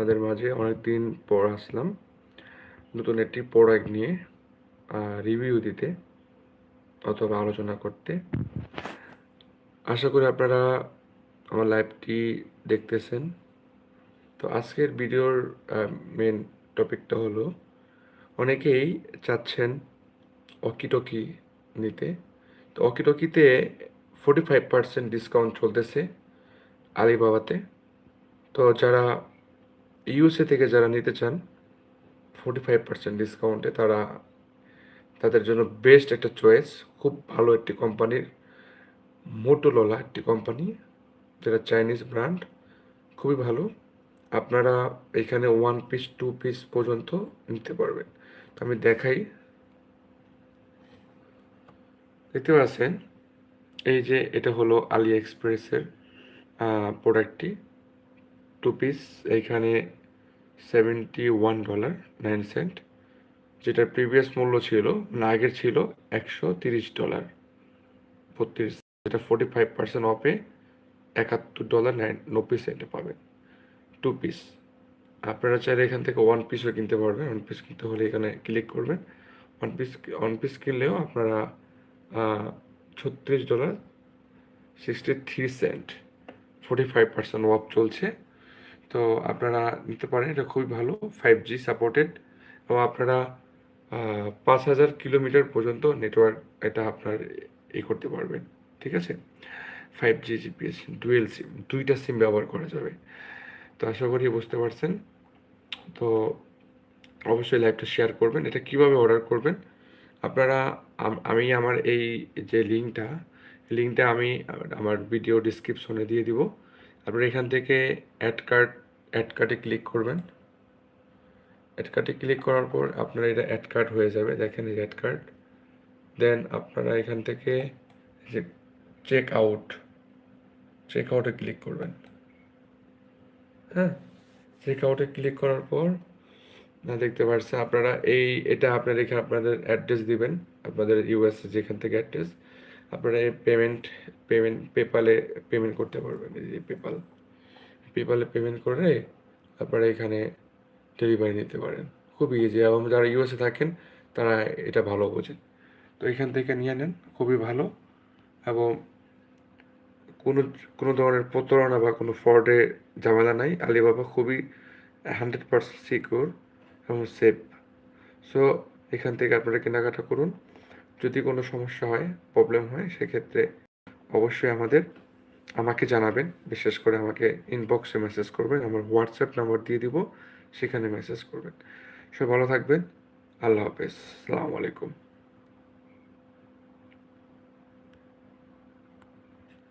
আপনাদের মাঝে অনেকদিন পর আসলাম নতুন একটি প্রোডাক্ট নিয়ে রিভিউ দিতে অথবা আলোচনা করতে। আশা করি আপনারা আমার লাইভটি দেখতেছেন। তো আজকের ভিডিওর মেন টপিকটা হলো, অনেকেই চাচ্ছেন ওয়াকিটকি নিতে। তো ওয়াকিটকিতে 45% ডিসকাউন্ট চলতেছে আলিবাবাতে। তো যারা ইউএসএ থেকে যারা নিতে চান 45% ডিসকাউন্টে, তাদের জন্য বেস্ট একটা চয়েস। খুব ভালো একটি কোম্পানির, মোটোরোলা একটি কোম্পানি, যেটা চাইনিজ ব্র্যান্ড, খুবই ভালো। আপনারা এখানে 1 পিস 2 পিস পর্যন্ত নিতে পারবেন। তো আমি দেখাই, দেখতে পাচ্ছেন এই যে এটা হলো আলি এক্সপ্রেসের প্রোডাক্টটি। 2 পিস এইখানে $71.09, যেটার প্রিভিয়াস মূল্য ছিল, মানে আগের ছিল $130 32, যেটা 45% অফে $71.90 পাবেন 2 পিস। আপনারা চাইলে এখান থেকে 1 পিসও কিনতে পারবেন। 1 পিস কিনতে হলে এখানে ক্লিক করবেন। 1 পিস কিনলেও আপনারা $36.63, 45% অফ চলছে। তো আপনারা নিতে পারেন, এটা খুবই ভালো, 5G সাপোর্টেড, এবং আপনারা 5,000 কিলোমিটার পর্যন্ত নেটওয়ার্ক এটা আপনার করতে পারবেন। ঠিক আছে, 5G জিপিএস ডুয়েল সিম, দুইটা সিম ব্যবহার করা যাবে। তো আশা করি বুঝতে পারছেন। তো অবশ্যই লাইভটা শেয়ার করবেন। এটা কিভাবে অর্ডার করবেন আপনারা, আমি আমার এই যে লিঙ্কটা আমি আমার ভিডিও ডিসক্রিপশনে দিয়ে দিব। আপনারা এখান থেকে অ্যাড কার্ডে ক্লিক করবেন। অ্যাড কার্ডে ক্লিক করার পর আপনারা এটা অ্যাড কার্ড হয়ে যাবে, দেখেন এই অ্যাড কার্ড। দেন আপনারা এখান থেকে যে চেক আউটে ক্লিক করবেন। হ্যাঁ, চেক আউটে ক্লিক করার পর দেখতে পাচ্ছেন আপনারা এটা আপনারা এখানে আপনাদের অ্যাড্রেস দিবেন, আপনাদের ইউএসএ যেখান থেকে অ্যাড্রেস। আপনারা এই পেপালে পেমেন্ট করতে পারবেন। এই যে পেপালে পেমেন্ট করে আপনারা এখানে ডেলিভারি নিতে পারেন। খুবই ইজি, এবং যারা ইউএসএ থাকেন তারা এটা ভালো বোঝেন। তো এখান থেকে নিয়ে নেন, খুবই ভালো। এবং কোনো কোনো ধরনের প্রতারণা বা কোনো ফ্রডে ঝামেলা নাই। আলিবাবা খুবই 100% সিকিউর এবং সেফ। সো এখান থেকে আপনারা কেনাকাটা করুন। যদি কোনো সমস্যা হয়, প্রবলেম হয়, সেক্ষেত্রে অবশ্যই আমাকে জানাবেন। বিশেষ করে আমাকে ইনবক্সে মেসেজ করবেন, আমার হোয়াটসঅ্যাপ নাম্বার দিয়ে দিব, সেখানে মেসেজ করবেন। সবাই ভালো থাকবেন। আল্লাহ হাফেজ, আসসালামু আলাইকুম।